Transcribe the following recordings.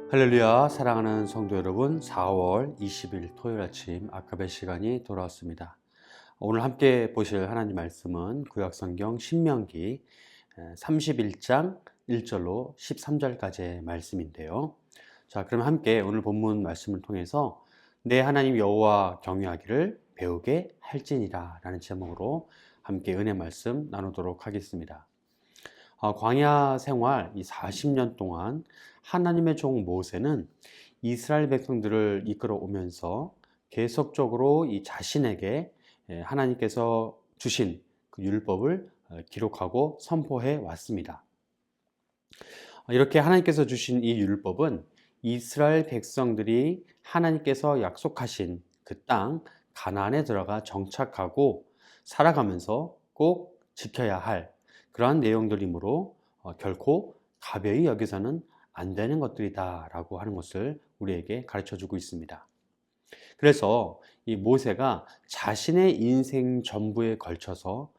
할렐루야, 사랑하는 성도 여러분, 4월 20일 토요일 아침 아까의 시간이 돌아왔습니다. 오늘 함께 보실 하나님 말씀은 구약성경 신명기 31장 1절로 13절까지의 말씀인데요. 자, 그럼 함께 오늘 본문 말씀을 통해서 내 하나님 여호와 경외하기를 배우게 할지니라 라는 제목으로 함께 은혜 말씀 나누도록 하겠습니다. 광야 생활 이 40년 동안 하나님의 종 모세는 이스라엘 백성들을 이끌어 오면서 계속적으로 이 자신에게 하나님께서 주신 그 율법을 기록하고 선포해 왔습니다. 이렇게 하나님께서 주신 이 율법은 이스라엘 백성들이 하나님께서 약속하신 그 땅 가나안에 들어가 정착하고 살아가면서 꼭 지켜야 할 그러한 내용들이므로 결코 가벼이 여기서는 안 되는 것들이다 라고 하는 것을 우리에게 가르쳐 주고 있습니다. 그래서 이 모세가 자신의 인생 전부에 걸쳐서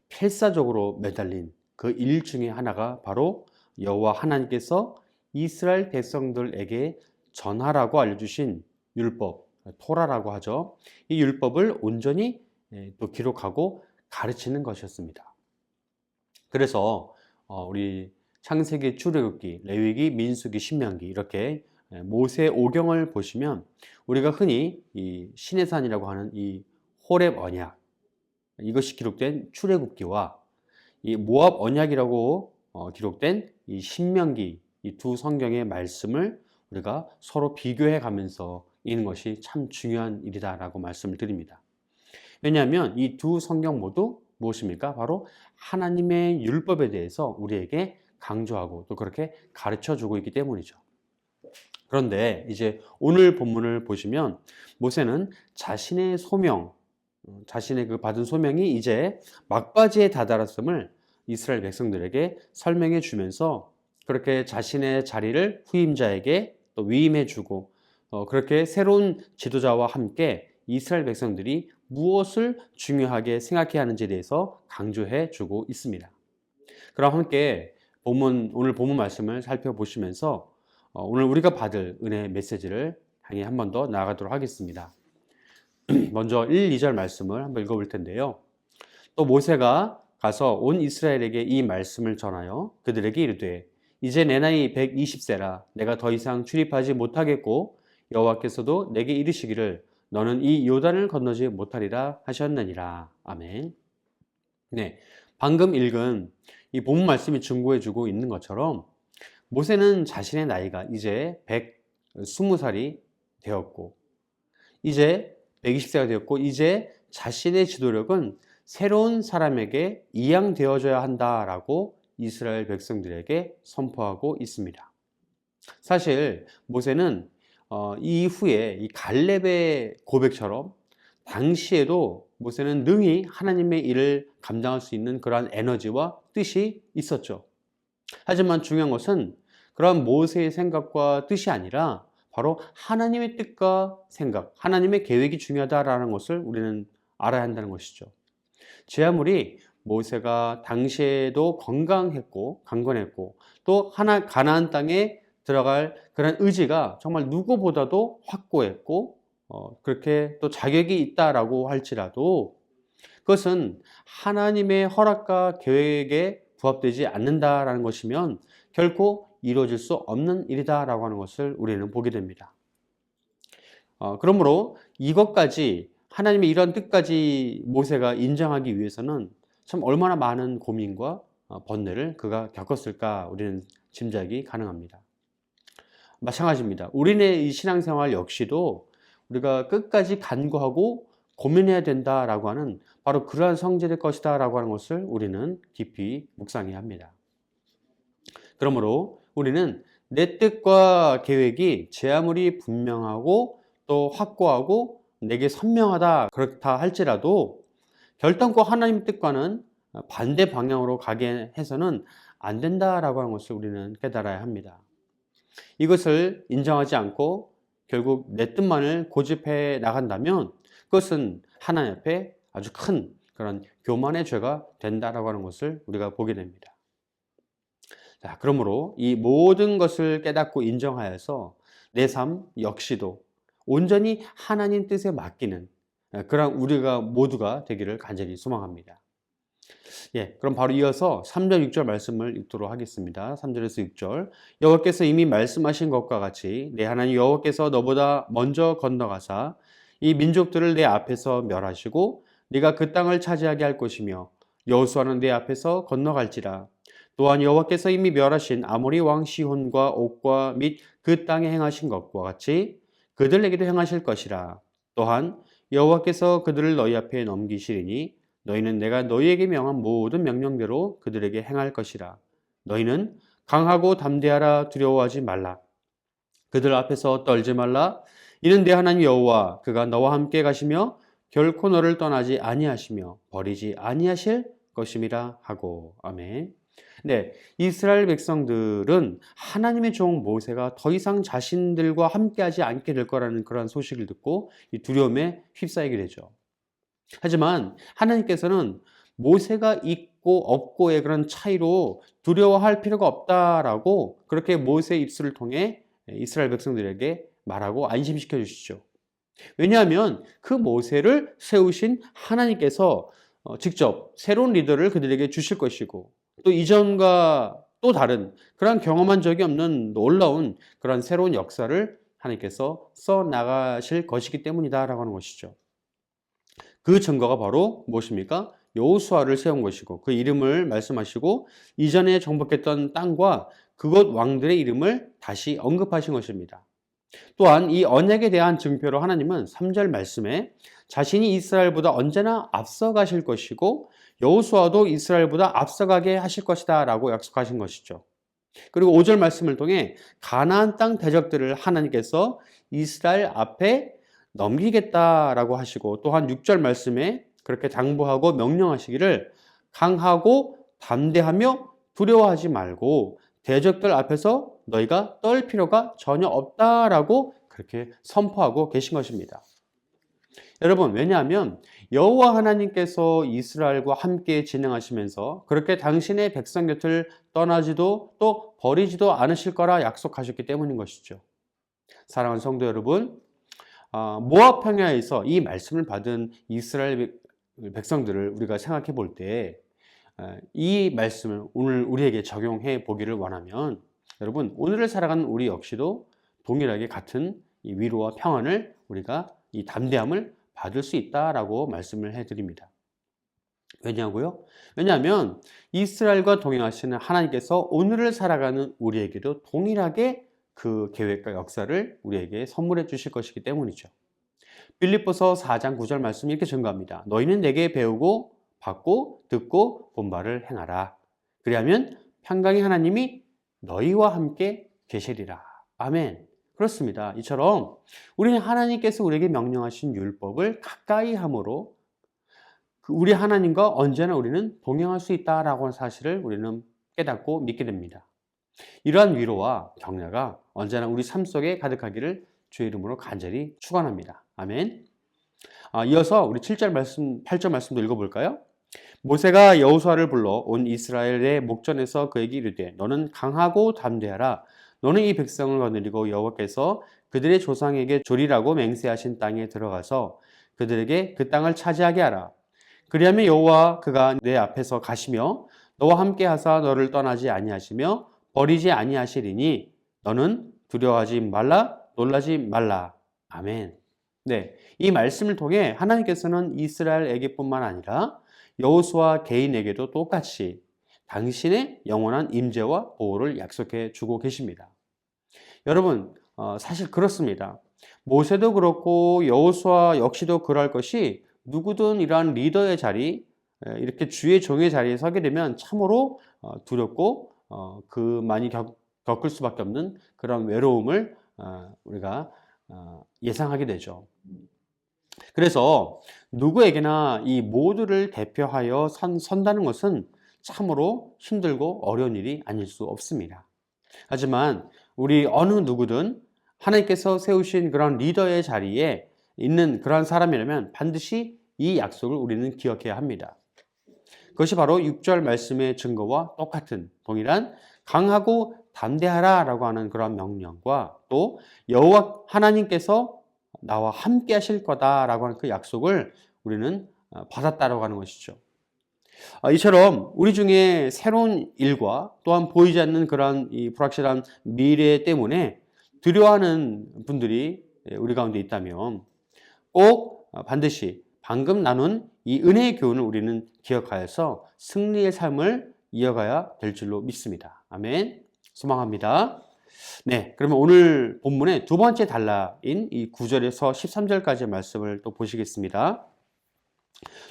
필사적으로 매달린 그 일 중에 하나가 바로 여호와 하나님께서 이스라엘 백성들에게 전하라고 알려주신 율법, 토라라고 하죠. 이 율법을 온전히 또 기록하고 가르치는 것이었습니다. 그래서 우리 창세기, 출애굽기, 레위기, 민수기, 신명기 이렇게 모세 오경을 보시면 우리가 흔히 이 시내산이라고 하는 이 호렙 언약 이것이 기록된 출애굽기와 이 모압 언약이라고 기록된 이 신명기 이 두 성경의 말씀을 우리가 서로 비교해 가면서 읽는 것이 참 중요한 일이다라고 말씀을 드립니다. 왜냐하면 이 두 성경 모두 무엇입니까? 바로 하나님의 율법에 대해서 우리에게 강조하고 또 그렇게 가르쳐 주고 있기 때문이죠. 그런데 이제 오늘 본문을 보시면 모세는 자신의 소명, 자신의 그 받은 소명이 이제 막바지에 다다랐음을 이스라엘 백성들에게 설명해 주면서 그렇게 자신의 자리를 후임자에게 또 위임해 주고 그렇게 새로운 지도자와 함께 이스라엘 백성들이 무엇을 중요하게 생각해야 하는지에 대해서 강조해 주고 있습니다. 그럼 함께 오늘 본문 말씀을 살펴보시면서 오늘 우리가 받을 은혜 메시지를 향해 한 번 더 나아가도록 하겠습니다. 먼저 1, 2절 말씀을 한번 읽어볼 텐데요. 또 모세가 가서 온 이스라엘에게 이 말씀을 전하여 그들에게 이르되 이제 내 나이 120세라 내가 더 이상 출입하지 못하겠고 여호와께서도 내게 이르시기를 너는 이 요단을 건너지 못하리라 하셨느니라. 아멘. 네, 방금 읽은 이 본문 말씀이 증거해주고 있는 것처럼 모세는 자신의 나이가 이제 120살이 되었고 이제 120세가 되었고 이제 자신의 지도력은 새로운 사람에게 이양되어져야 한다라고 이스라엘 백성들에게 선포하고 있습니다. 사실 모세는 이후에 이 갈렙의 고백처럼 당시에도 모세는 능히 하나님의 일을 감당할 수 있는 그러한 에너지와 뜻이 있었죠. 하지만 중요한 것은 그러한 모세의 생각과 뜻이 아니라 바로 하나님의 뜻과 생각, 하나님의 계획이 중요하다라는 것을 우리는 알아야 한다는 것이죠. 제 아무리 모세가 당시에도 건강했고 강건했고 또 가나안 땅에 들어갈 그런 의지가 정말 누구보다도 확고했고 그렇게 또 자격이 있다라고 할지라도 그것은 하나님의 허락과 계획에 부합되지 않는다라는 것이면 결코 이루어질 수 없는 일이다라고 하는 것을 우리는 보게 됩니다. 그러므로 이것까지 하나님의 이런 뜻까지 모세가 인정하기 위해서는 참 얼마나 많은 고민과 번뇌를 그가 겪었을까 우리는 짐작이 가능합니다. 마찬가지입니다. 우리의 이 신앙생활 역시도 우리가 끝까지 간구하고 고민해야 된다라고 하는 바로 그러한 성질의 것이다 라고 하는 것을 우리는 깊이 묵상해야 합니다. 그러므로 우리는 내 뜻과 계획이 제 아무리 분명하고 또 확고하고 내게 선명하다 그렇다 할지라도 결단코 하나님의 뜻과는 반대 방향으로 가게 해서는 안 된다라고 하는 것을 우리는 깨달아야 합니다. 이것을 인정하지 않고 결국 내 뜻만을 고집해 나간다면 그것은 하나님 앞에 아주 큰 그런 교만의 죄가 된다라고 하는 것을 우리가 보게 됩니다. 자, 그러므로 이 모든 것을 깨닫고 인정하여서 내 삶 역시도 온전히 하나님 뜻에 맡기는 그런 우리가 모두가 되기를 간절히 소망합니다. 예, 그럼 바로 이어서 3절, 6절 말씀을 읽도록 하겠습니다. 3절에서 6절. 여호와께서 이미 말씀하신 것과 같이 내 하나님 여호와께서 너보다 먼저 건너가사 이 민족들을 내 앞에서 멸하시고 네가 그 땅을 차지하게 할 것이며 여호수아는 내 앞에서 건너갈지라. 또한 여호와께서 이미 멸하신 아모리 왕 시혼과 옥과 및 그 땅에 행하신 것과 같이 그들에게도 행하실 것이라. 또한 여호와께서 그들을 너희 앞에 넘기시리니 너희는 내가 너희에게 명한 모든 명령대로 그들에게 행할 것이라. 너희는 강하고 담대하라. 두려워하지 말라. 그들 앞에서 떨지 말라. 이는 내 하나님 여호와 그가 너와 함께 가시며 결코 너를 떠나지 아니하시며 버리지 아니하실 것임이라 하고. 아멘. 네, 이스라엘 백성들은 하나님의 종 모세가 더 이상 자신들과 함께하지 않게 될 거라는 그런 소식을 듣고 이 두려움에 휩싸이게 되죠. 하지만 하나님께서는 모세가 있고 없고의 그런 차이로 두려워할 필요가 없다라고 그렇게 모세의 입술을 통해 이스라엘 백성들에게 말하고 안심시켜 주시죠. 왜냐하면 그 모세를 세우신 하나님께서 직접 새로운 리더를 그들에게 주실 것이고 또 이전과 또 다른 그런 경험한 적이 없는 놀라운 그런 새로운 역사를 하나님께서 써 나가실 것이기 때문이다라고 하는 것이죠. 그 증거가 바로 무엇입니까? 여호수아를 세운 것이고 그 이름을 말씀하시고 이전에 정복했던 땅과 그곳 왕들의 이름을 다시 언급하신 것입니다. 또한 이 언약에 대한 증표로 하나님은 3절 말씀에 자신이 이스라엘보다 언제나 앞서가실 것이고 여호수아도 이스라엘보다 앞서가게 하실 것이다 라고 약속하신 것이죠. 그리고 5절 말씀을 통해 가나안 땅 대적들을 하나님께서 이스라엘 앞에 넘기겠다라고 하시고 또한 6절 말씀에 그렇게 당부하고 명령하시기를 강하고 담대하며 두려워하지 말고 대적들 앞에서 너희가 떨 필요가 전혀 없다라고 그렇게 선포하고 계신 것입니다. 여러분, 왜냐하면 여호와 하나님께서 이스라엘과 함께 진행하시면서 그렇게 당신의 백성 곁을 떠나지도 또 버리지도 않으실 거라 약속하셨기 때문인 것이죠. 사랑하는 성도 여러분, 모압 평야에서 이 말씀을 받은 이스라엘 백성들을 우리가 생각해 볼 때 이 말씀을 오늘 우리에게 적용해 보기를 원하면 여러분, 오늘을 살아가는 우리 역시도 동일하게 같은 이 위로와 평안을 우리가 이 담대함을 받을 수 있다라고 말씀을 해드립니다. 왜냐고요? 왜냐하면 이스라엘과 동행하시는 하나님께서 오늘을 살아가는 우리에게도 동일하게 그 계획과 역사를 우리에게 선물해 주실 것이기 때문이죠. 빌립보서 4장 9절 말씀 이렇게 증거합니다. 너희는 내게 배우고 받고 듣고 본 바를 행하라. 그리하면 평강의 하나님이 너희와 함께 계시리라. 아멘. 그렇습니다. 이처럼 우리는 하나님께서 우리에게 명령하신 율법을 가까이 함으로 우리 하나님과 언제나 우리는 동행할 수 있다라고 하는 사실을 우리는 깨닫고 믿게 됩니다. 이러한 위로와 격려가 언제나 우리 삶 속에 가득하기를 주의 이름으로 간절히 축원합니다. 아멘. 이어서 우리 7절 말씀, 8절 말씀도 읽어볼까요? 모세가 여호수아를 불러 온 이스라엘의 목전에서 그에게 이르되 너는 강하고 담대하라. 너는 이 백성을 거느리고 여호와께서 그들의 조상에게 주리라고 맹세하신 땅에 들어가서 그들에게 그 땅을 차지하게 하라. 그리하면 여호와 그가 내 앞에서 가시며 너와 함께 하사 너를 떠나지 아니하시며 버리지 아니하시리니 너는 두려워하지 말라 놀라지 말라. 아멘. 네, 이 말씀을 통해 하나님께서는 이스라엘에게뿐만 아니라 여호수아 개인에게도 똑같이 당신의 영원한 임재와 보호를 약속해 주고 계십니다. 여러분, 사실 그렇습니다. 모세도 그렇고 여호수아 역시도 그럴 것이 누구든 이러한 리더의 자리, 이렇게 주의 종의 자리에 서게 되면 참으로 두렵고 많이 겪을 수밖에 없는 그런 외로움을 우리가 예상하게 되죠. 그래서 누구에게나 이 모두를 대표하여 선다는 것은 참으로 힘들고 어려운 일이 아닐 수 없습니다. 하지만 우리 어느 누구든 하나님께서 세우신 그런 리더의 자리에 있는 그런 사람이라면 반드시 이 약속을 우리는 기억해야 합니다. 그것이 바로 6절 말씀의 증거와 똑같은 동일한 강하고 담대하라라고 하는 그런 명령과 또 여호와 하나님께서 나와 함께 하실 거다라고 하는 그 약속을 우리는 받았다라고 하는 것이죠. 이처럼 우리 중에 새로운 일과 또한 보이지 않는 그러한 이 불확실한 미래 때문에 두려워하는 분들이 우리 가운데 있다면 꼭 반드시 방금 나눈 이 은혜의 교훈을 우리는 기억하여서 승리의 삶을 이어가야 될 줄로 믿습니다. 아멘. 소망합니다. 네, 그러면 오늘 본문의 두 번째 단락인 이 9절에서 13절까지의 말씀을 또 보시겠습니다.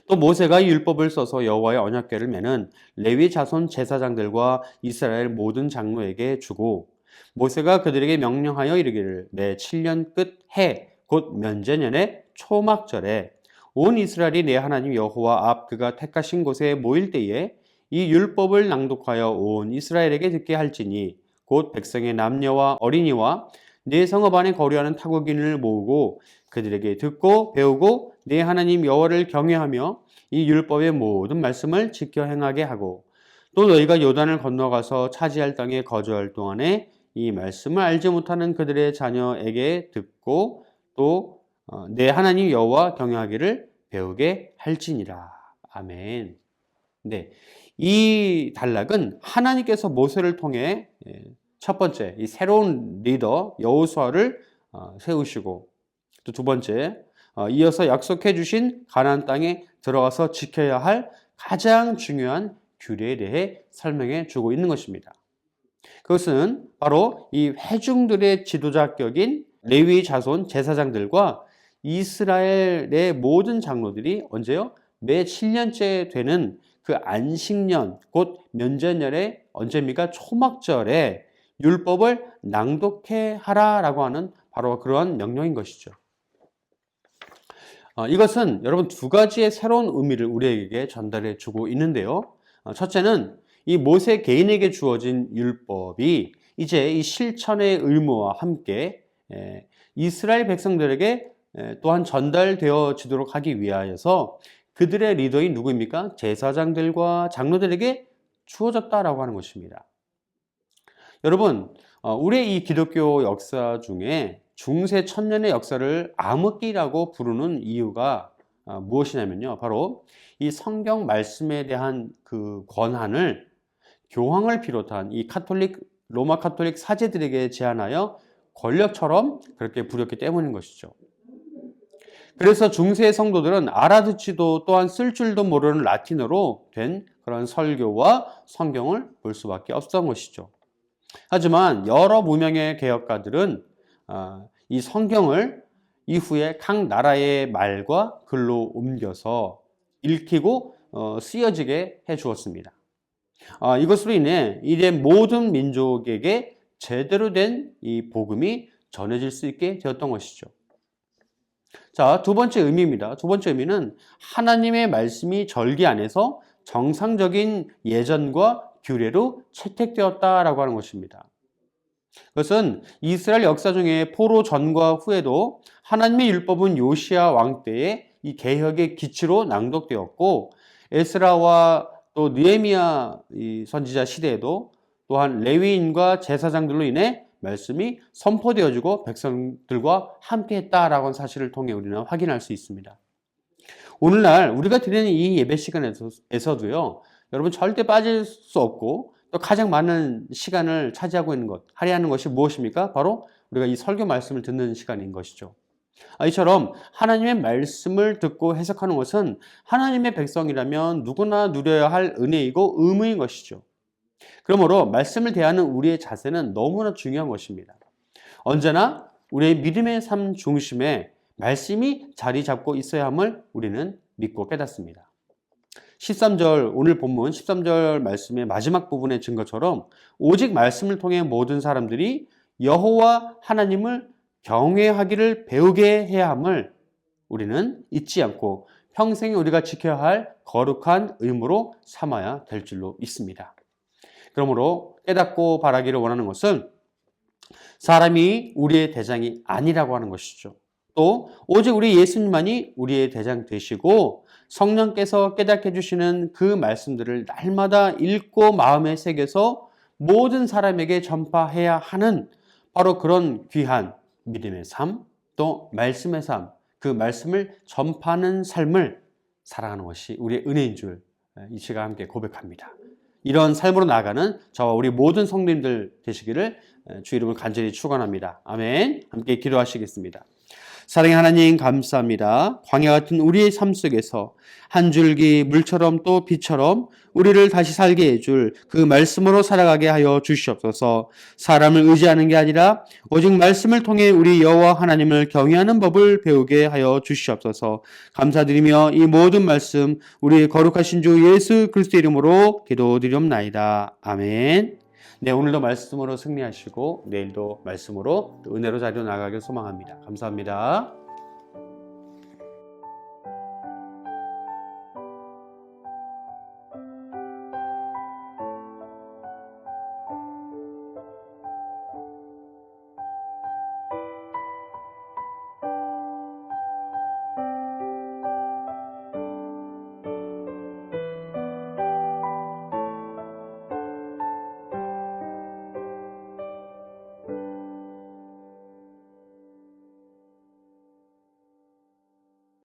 또 모세가 이 율법을 써서 여호와의 언약궤를 매는 레위 자손 제사장들과 이스라엘 모든 장로에게 주고 모세가 그들에게 명령하여 이르기를 매 7년 끝 해 곧 면제년의 초막절에 온 이스라엘이 내 하나님 여호와 앞 그가 택하신 곳에 모일 때에 이 율법을 낭독하여 온 이스라엘에게 듣게 할지니 곧 백성의 남녀와 어린이와 내 성읍 안에 거류하는 타국인을 모으고 그들에게 듣고 배우고 내 하나님 여호와를 경외하며 이 율법의 모든 말씀을 지켜 행하게 하고 또 너희가 요단을 건너가서 차지할 땅에 거주할 동안에 이 말씀을 알지 못하는 그들의 자녀에게 듣고 또 내 하나님 여호와 경외하기를 배우게 할지니라. 아멘. 네, 이 단락은 하나님께서 모세를 통해 첫 번째 이 새로운 리더 여호수아를 세우시고 또 두 번째 이어서 약속해 주신 가나안 땅에 들어가서 지켜야 할 가장 중요한 규례에 대해 설명해 주고 있는 것입니다. 그것은 바로 이 회중들의 지도자격인 레위 자손 제사장들과 이스라엘의 모든 장로들이 언제요? 매 7년째 되는 그 안식년 곧 면제년의 언제입니까? 초막절에 율법을 낭독해 하라라고 하는 바로 그러한 명령인 것이죠. 이것은 여러분 두 가지의 새로운 의미를 우리에게 전달해 주고 있는데요. 첫째는 이 모세 개인에게 주어진 율법이 이제 이 실천의 의무와 함께 이스라엘 백성들에게 또한 전달되어지도록 하기 위하여서 그들의 리더인 누구입니까? 제사장들과 장로들에게 주어졌다라고 하는 것입니다. 여러분, 우리의 이 기독교 역사 중에 중세 천년의 역사를 암흑기라고 부르는 이유가 무엇이냐면요. 바로 이 성경 말씀에 대한 그 권한을 교황을 비롯한 이 로마 카톨릭 사제들에게 제한하여 권력처럼 그렇게 부렸기 때문인 것이죠. 그래서 중세 성도들은 알아듣지도 또한 쓸 줄도 모르는 라틴어로 된 그런 설교와 성경을 볼 수밖에 없었던 것이죠. 하지만 여러 무명의 개혁가들은 이 성경을 이후에 각 나라의 말과 글로 옮겨서 읽히고 쓰여지게 해 주었습니다. 이것으로 인해 이제 모든 민족에게 제대로 된 이 복음이 전해질 수 있게 되었던 것이죠. 자, 두 번째 의미입니다. 두 번째 의미는 하나님의 말씀이 절기 안에서 정상적인 예전과 규례로 채택되었다라고 하는 것입니다. 그것은 이스라엘 역사 중에 포로 전과 후에도 하나님의 율법은 요시야 왕 때에 이 개혁의 기치로 낭독되었고 에스라와 또 느헤미야 이 선지자 시대에도 또한 레위인과 제사장들로 인해 말씀이 선포되어지고 백성들과 함께했다라고 하는 사실을 통해 우리는 확인할 수 있습니다. 오늘날 우리가 드리는 이 예배 시간에서도요, 여러분 절대 빠질 수 없고 또 가장 많은 시간을 차지하고 있는 것, 할애하는 것이 무엇입니까? 바로 우리가 이 설교 말씀을 듣는 시간인 것이죠. 이처럼 하나님의 말씀을 듣고 해석하는 것은 하나님의 백성이라면 누구나 누려야 할 은혜이고 의무인 것이죠. 그러므로 말씀을 대하는 우리의 자세는 너무나 중요한 것입니다. 언제나 우리의 믿음의 삶 중심에 말씀이 자리 잡고 있어야 함을 우리는 믿고 깨닫습니다. 13절, 오늘 본문 13절 말씀의 마지막 부분의 증거처럼 오직 말씀을 통해 모든 사람들이 여호와 하나님을 경외하기를 배우게 해야 함을 우리는 잊지 않고 평생 우리가 지켜야 할 거룩한 의무로 삼아야 될 줄로 믿습니다. 그러므로 깨닫고 바라기를 원하는 것은 사람이 우리의 대장이 아니라고 하는 것이죠. 또 오직 우리 예수님만이 우리의 대장 되시고 성령께서 깨닫게 해주시는 그 말씀들을 날마다 읽고 마음에 새겨서 모든 사람에게 전파해야 하는 바로 그런 귀한 믿음의 삶, 또 말씀의 삶, 그 말씀을 전파하는 삶을 살아가는 것이 우리의 은혜인 줄 이 시간 함께 고백합니다. 이런 삶으로 나아가는 저와 우리 모든 성도님들 되시기를 주 이름을 간절히 축원합니다. 아멘. 함께 기도하시겠습니다. 사랑의 하나님 감사합니다. 광야 같은 우리의 삶 속에서 한 줄기 물처럼 또 빛처럼 우리를 다시 살게 해줄 그 말씀으로 살아가게 하여 주시옵소서. 사람을 의지하는 게 아니라 오직 말씀을 통해 우리 여호와 하나님을 경외하는 법을 배우게 하여 주시옵소서. 감사드리며 이 모든 말씀 우리 거룩하신 주 예수 그리스도 이름으로 기도드리옵나이다. 아멘. 네, 오늘도 말씀으로 승리하시고 내일도 말씀으로 또 은혜로 자리로 나가길 소망합니다. 감사합니다.